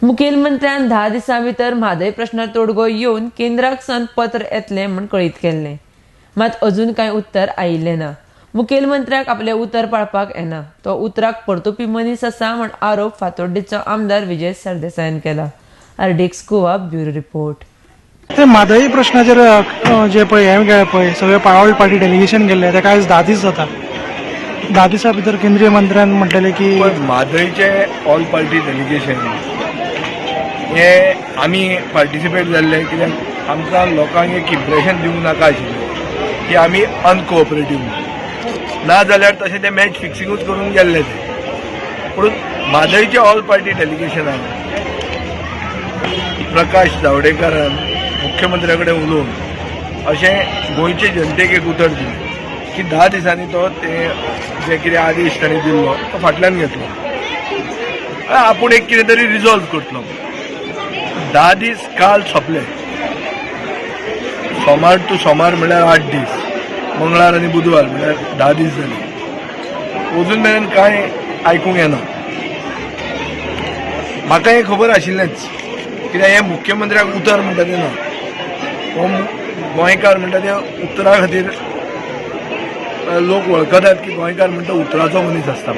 मुखेलमंत्र्यान 10 दिसां भितर म्हादय प्रश्नार तोडगो येवन केंद्राक सावन पत्र येतलें म्हूण कळीत केल्लें. मात अजून कांय उत्तर आयिल्लें ना. मुखेलमंत्र्याक आपलें उतर पाळपाक येना. तो उतराक परतुपी मनीस आसा म्हूण आरोप फातोड्डेचो आमदार विजय सरदेसायान केला. RDX Goa bureau report. ते म्हादई प्रश्नाचेर जे पळय हें गेलें पळय सगळे पाळोळ पार्टी डेलिगेशन गेल्लें तेका आयज 10 दीस जाता. 10 दिसां भितर केंद्रीय मंत्र्यान म्हटलेलें की म्हादईचे ऑल पार्टी डेलिगेशन हे आमी पार्टिसिपेट जाल्ले कित्याक आमकां लोकांक एक इम्प्रेशन दिवंक नाका आशिल्लें की आमी अनकोऑपरेटीव ना जाल्यार तशें ते मॅच फिक्सिंगूच करून गेल्ले ते. पूण म्हादईचे ऑल पार्टी डेलिगेशनान प्रकाश जावडेकरान मुख्यमंत्र्या कडेन उलोवन अशें गोंयचे जनतेक एक उतर दिलें की 10 दिसांनी तो ते जे कितें आदेश ताणें दिल्लो तो फाटल्यान घेतलो. आपूण एक कितें तरी रिजॉल्व करतलो. 10 दीस काल सोंपले. सोमार टू सोमार म्हळ्यार 8 दीस, मंगळार आनी बुधवार म्हळ्यार 10 दीस जाले. अजून मेरेन कांय आयकूंक येना. म्हाका हें खबर आशिल्लेंच कित्याक हें मुख्यमंत्र्याक उतर म्हणटा तें ना. हो गोंयकार म्हणटा ते उतरा खातीर लोक वळखतात की गोंयकार म्हणटा उतराचो मनीस आसता.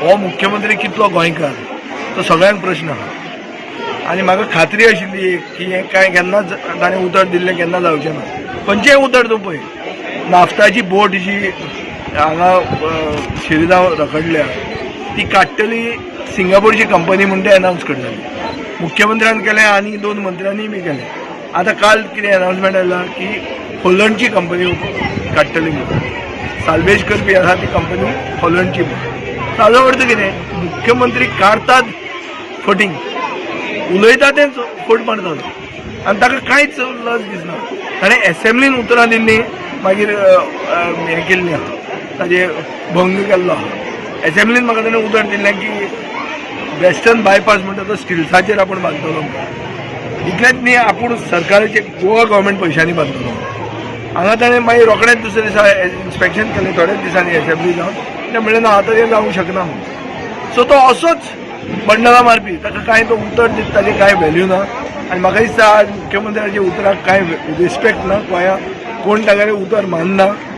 हो मुख्यमंत्री कितलो गोंयकार तो सगळ्यांक प्रश्न आहा. आनी म्हाका खात्री आशिल्ली की हें कांय केन्नाच ताणें उतर दिल्लें केन्ना जावचें ना. खंयचेंय उतर तूं पळय. नाफ्ताची बोट जी हांगा शिरगांव रखडल्या ती काडटली सिंगापूरची कंपनी म्हणून ते अनावन्स करतली. मुख्यमंत्र्यान केलें आनी 2 मंत्र्यांनी बी केलें. आतां काल कितें अनावन्समेंट आयला की हॉलंडची कंपनी काडटली म्हणून. साल्वेज करपी आसा ती कंपनी हॉलंडची म्हणून. ताजो अर्थ कितें मुख्यमंत्री काडटात फटींग उलयता तें फट मारतात आनी ताका कांयच लज दिसना. ताणें एसेंब्लीन उतरां दिल्लीं मागीर हें केल्लीं आहा ताजे भंग केल्लो आहा. एसेंब्लीन म्हाका ताणें उतर दिल्लें की वेस्टर्न बायपास म्हणटा तो स्टिल्साचेर आपूण बांदतलो. इतलेंच न्ही आपूण सरकाराचे गोवा गव्हर्मेंट पयशांनी बांदतलो. हांगा ताणें मागीर रोखडेंच दुसरे दिसा इन्स्पेक्शन केलें थोड्याच दिसांनी एसेंब्ली जावन. तें म्हणलें ना आतां तें जावंक शकना म्हणून. सो तो असोच बंडला मारपी. ताका कांय तो उतर दिता ताजें कांय व्हॅल्यू ना. आनी म्हाका दिसता आज मुख्यमंत्र्याच्या उतराक कांय रिस्पेक्ट ना. गोंयांत कोण तागेलें उतर मानना.